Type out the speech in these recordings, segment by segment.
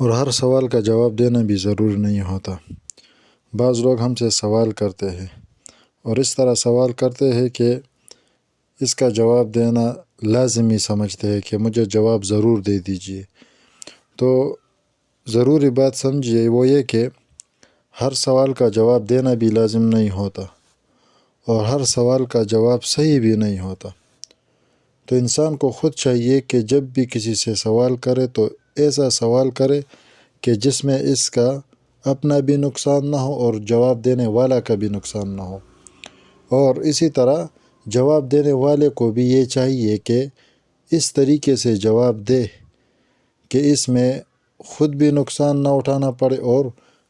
اور ہر سوال کا جواب دینا بھی ضروری نہیں ہوتا۔ بعض لوگ ہم سے سوال کرتے ہیں اور اس طرح سوال کرتے ہیں کہ اس کا جواب دینا لازمی سمجھتے ہیں کہ مجھے جواب ضرور دے دیجئے۔ تو ضروری بات سمجھیے وہ یہ کہ ہر سوال کا جواب دینا بھی لازم نہیں ہوتا اور ہر سوال کا جواب صحیح بھی نہیں ہوتا۔ تو انسان کو خود چاہیے کہ جب بھی کسی سے سوال کرے تو ایسا سوال کرے کہ جس میں اس کا اپنا بھی نقصان نہ ہو اور جواب دینے والا کا بھی نقصان نہ ہو، اور اسی طرح جواب دینے والے کو بھی یہ چاہیے کہ اس طریقے سے جواب دے کہ اس میں خود بھی نقصان نہ اٹھانا پڑے اور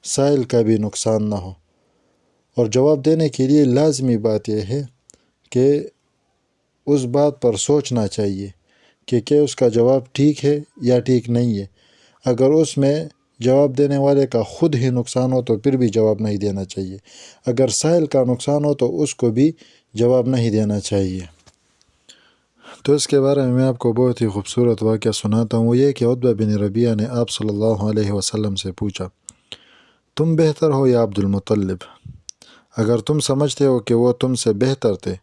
سائل کا بھی نقصان نہ ہو۔ اور جواب دینے کے لیے لازمی بات یہ ہے کہ اس بات پر سوچنا چاہیے کہ کیا اس کا جواب ٹھیک ہے یا ٹھیک نہیں ہے۔ اگر اس میں جواب دینے والے کا خود ہی نقصان ہو تو پھر بھی جواب نہیں دینا چاہیے، اگر سائل کا نقصان ہو تو اس کو بھی جواب نہیں دینا چاہیے۔ تو اس کے بارے میں آپ کو بہت ہی خوبصورت واقعہ سناتا ہوں۔ وہ یہ کہ عتبہ بن ربیعہ نے آپ صلی اللہ علیہ وسلم سے پوچھا، تم بہتر ہو یا عبد المطلب؟ اگر تم سمجھتے ہو کہ وہ تم سے بہتر تھے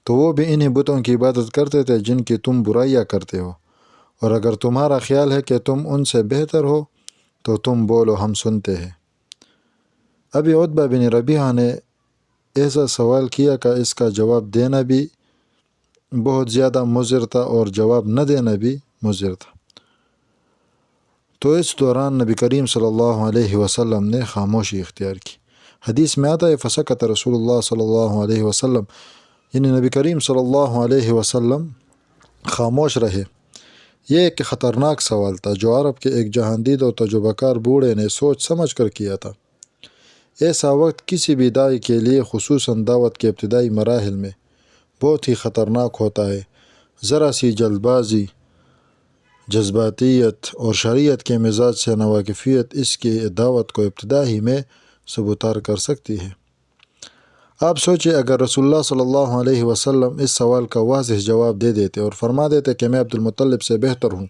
تو وہ بھی انہی بتوں کی عبادت کرتے تھے جن کی تم برائیاں کرتے ہو، اور اگر تمہارا خیال ہے کہ تم ان سے بہتر ہو تو تم بولو، ہم سنتے ہیں۔ ابھی عتبہ بن ربیعہ نے ایسا سوال کیا کہ اس کا جواب دینا بھی بہت زیادہ مضر تھا اور جواب نہ دینا بھی مضر تھا۔ تو اس دوران نبی کریم صلی اللہ علیہ وسلم نے خاموشی اختیار کی۔ حدیث میں آتا ہے فسکت رسول اللہ صلی اللہ علیہ وسلم، یعنی نبی کریم صلی اللہ علیہ وسلم خاموش رہے۔ یہ ایک خطرناک سوال تھا جو عرب کے ایک جہاندید و تجربہ کار بوڑھے نے سوچ سمجھ کر کیا تھا۔ ایسا وقت کسی بھی داعی کے لیے خصوصاً دعوت کے ابتدائی مراحل میں بہت ہی خطرناک ہوتا ہے۔ ذرا سی جلد بازی، جذباتیت اور شریعت کے مزاج سے ناواقفیت اس کی دعوت کو ابتدا ہی میں سبوتار کر سکتی ہے۔ آپ سوچیں اگر رسول اللہ صلی اللہ علیہ وسلم اس سوال کا واضح جواب دے دیتے اور فرما دیتے کہ میں عبد المطلب سے بہتر ہوں،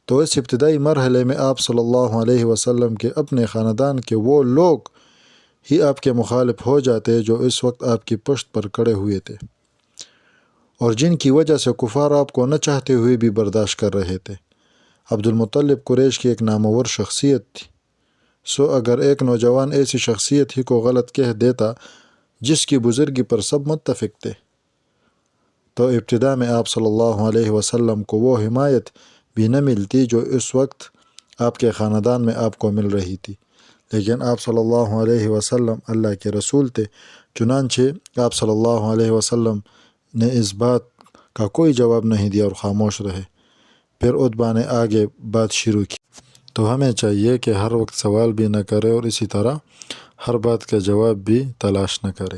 تو اس ابتدائی مرحلے میں آپ صلی اللہ علیہ وسلم کے اپنے خاندان کے وہ لوگ ہی آپ کے مخالف ہو جاتے جو اس وقت آپ کی پشت پر کھڑے ہوئے تھے اور جن کی وجہ سے کفار آپ کو نہ چاہتے ہوئے بھی برداشت کر رہے تھے۔ عبد المطلب قریش کی ایک نامور شخصیت تھی، سو اگر ایک نوجوان ایسی شخصیت ہی کو غلط کہہ دیتا جس کی بزرگی پر سب متفق تھے، تو ابتدا میں آپ صلی اللہ علیہ وسلم کو وہ حمایت بھی نہ ملتی جو اس وقت آپ کے خاندان میں آپ کو مل رہی تھی۔ لیکن آپ صلی اللہ علیہ وسلم اللہ کے رسول تھے، چنانچہ آپ صلی اللہ علیہ وسلم نے اس بات کا کوئی جواب نہیں دیا اور خاموش رہے۔ پھر عتبہ نے آگے بات شروع کی۔ تو ہمیں چاہیے کہ ہر وقت سوال بھی نہ کرے اور اسی طرح ہر بات کا جواب بھی تلاش نہ کرے۔